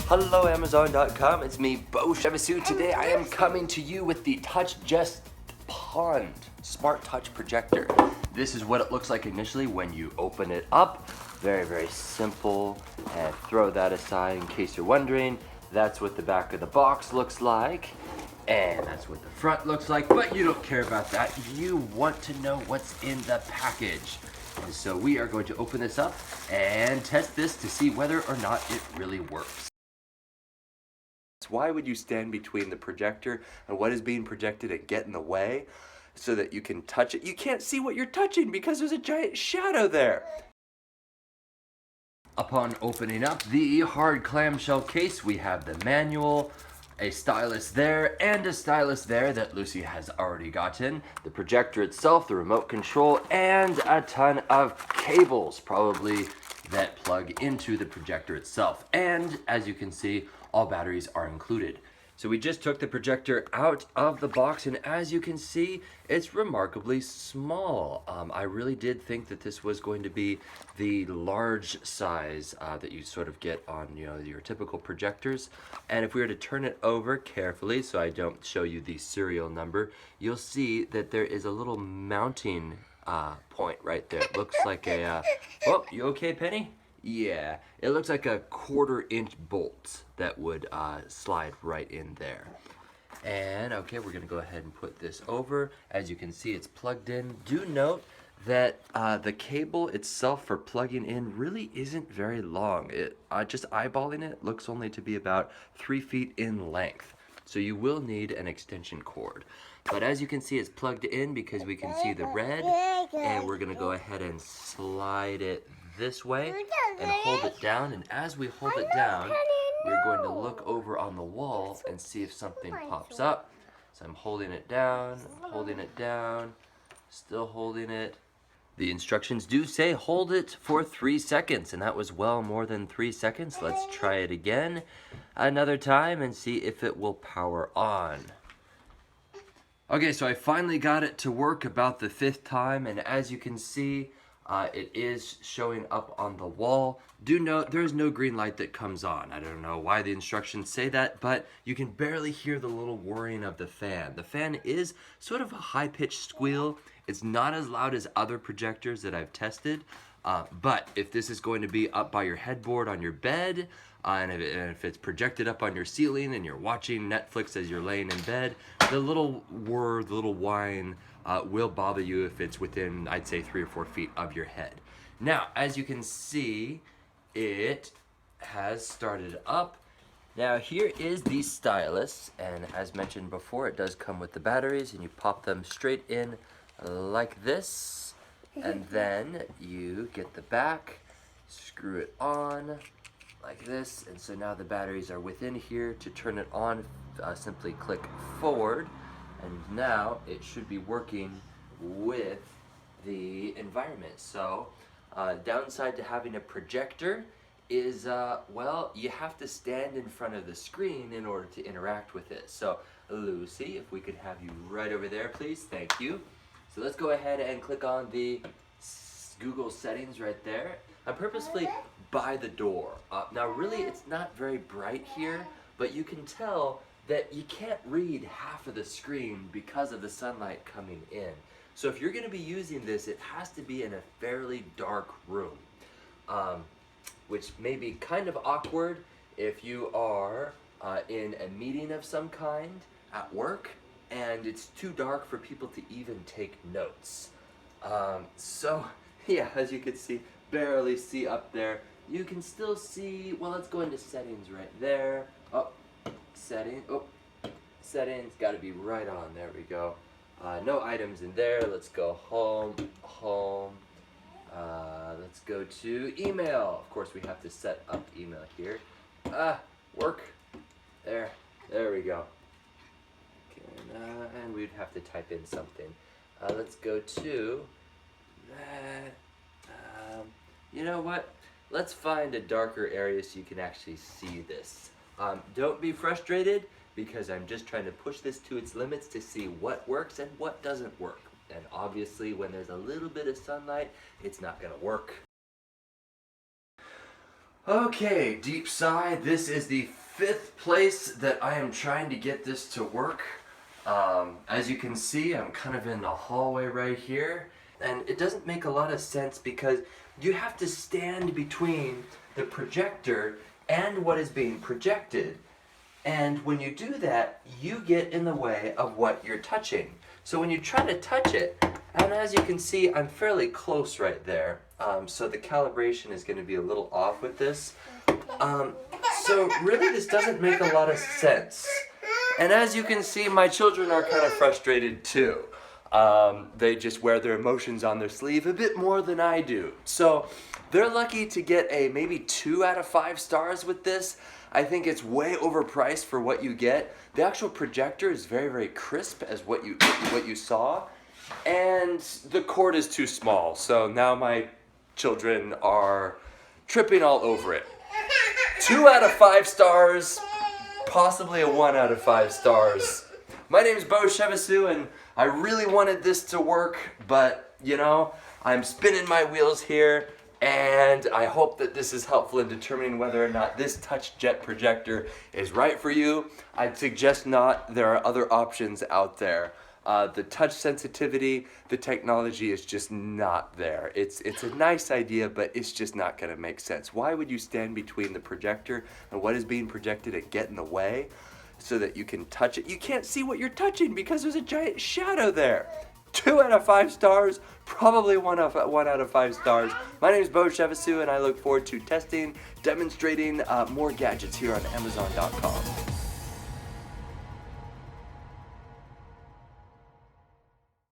Hello Amazon.com, it's me, Beau. Today I am coming to you with the Touchjet Pond Smart Touch Projector. This is what it looks like initially when you open it up. Very, very simple. And throw that aside in case you're wondering. That's what the back of the box looks like. And that's what the front looks like, but you don't care about that. You want to know what's in the package. And so we are going to open this up and test this to see whether or not it really works. Why would you stand between the projector and what is being projected and get in the way so that you can touch it? You can't see what you're touching because there's a giant shadow there. Upon opening up the hard clamshell case, we have the manual, a stylus there, and a stylus there that Lucy has already gotten, the projector itself, the remote control, and a ton of cables, probably, that plug into the projector itself. And as you can see, all batteries are included. So we just took the projector out of the box, and as you can see, it's remarkably small. I really did think that this was going to be the large size that you sort of get on, your typical projectors. And if we were to turn it over carefully, so I don't show you the serial number, you'll see that there is a little mounting point right there. It looks like a, oh, you okay, Penny? Yeah, it looks like a 1/4-inch bolt that would slide right in there. And okay, we're gonna go ahead and put this over. As you can see, it's plugged in. Do note that the cable itself for plugging in really isn't very long. Just eyeballing it looks only to be about 3 feet in length. So you will need an extension cord. But as you can see, it's plugged in because we can see the red, and we're gonna go ahead and slide it this way and hold it down. And as we hold it down, we're going to look over on the wall and see if something pops up. So I'm holding it down, still holding it. The instructions do say hold it for 3 seconds, and that was well more than 3 seconds. Let's try it again another time and see if it will power on. Okay, so I finally got it to work about the 5th time, and as you can see, it is showing up on the wall. Do note there is no green light that comes on. I don't know why the instructions say that, but you can barely hear the little whirring of the fan. The fan is sort of a high-pitched squeal. It's not as loud as other projectors that I've tested, but if this is going to be up by your headboard on your bed, and if it's projected up on your ceiling and you're watching Netflix as you're laying in bed, the little whir, the little whine will bother you if it's within, I'd say, 3 or 4 feet of your head. Now, as you can see, it has started up. Now, here is the stylus, and as mentioned before, it does come with the batteries, and you pop them straight in like this, and then you get the back, screw it on like this, and so now the batteries are within here. To turn it on, simply click forward, and now it should be working with the environment. So downside to having a projector is, well, you have to stand in front of the screen in order to interact with it. So Lucy, if we could have you right over there, please. Thank you. So let's go ahead and click on the Google settings right there. I'm purposefully by the door. Now really it's not very bright here, but you can tell that you can't read half of the screen because of the sunlight coming in. So if you're going to be using this, it has to be in a fairly dark room, which may be kind of awkward if you are in a meeting of some kind at work and it's too dark for people to even take notes. So yeah, as you can see, barely see up there. You can still see, well, let's go into settings right there. Oh, settings, gotta be right on, there we go. No items in there, let's go home, let's go to email. Of course, we have to set up email here. Work, there we go. Okay, and we'd have to type in something. Let's go to that. You know what? Let's find a darker area so you can actually see this. Don't be frustrated because I'm just trying to push this to its limits to see what works and what doesn't work. And obviously when there's a little bit of sunlight, it's not gonna work. Okay, deep sigh. This is the 5th place that I am trying to get this to work. As you can see, I'm kind of in the hallway right here, and it doesn't make a lot of sense because you have to stand between the projector and what is being projected. And when you do that, you get in the way of what you're touching. So when you try to touch it, and as you can see, I'm fairly close right there. So the calibration is going to be a little off with this. So really this doesn't make a lot of sense. And as you can see, my children are kind of frustrated too. They just wear their emotions on their sleeve a bit more than I do. So they're lucky to get a maybe 2 out of 5 stars with this. I think it's way overpriced for what you get. The actual projector is very, very crisp as what you saw. And the cord is too small. So now my children are tripping all over it. 2 out of 5 stars, possibly a 1 out of 5 stars. My name is Beau, and I really wanted this to work, but you know, I'm spinning my wheels here, and I hope that this is helpful in determining whether or not this Touchjet projector is right for you. I'd suggest not. There are other options out there. The touch sensitivity, the technology is just not there. It's a nice idea, but it's just not going to make sense. Why would you stand between the projector and what is being projected and get in the way so that you can touch it? You can't see what you're touching because there's a giant shadow there. 2 out of 5 stars, probably 1 out of 5 stars. My name is Beau, and I look forward to testing, demonstrating more gadgets here on Amazon.com.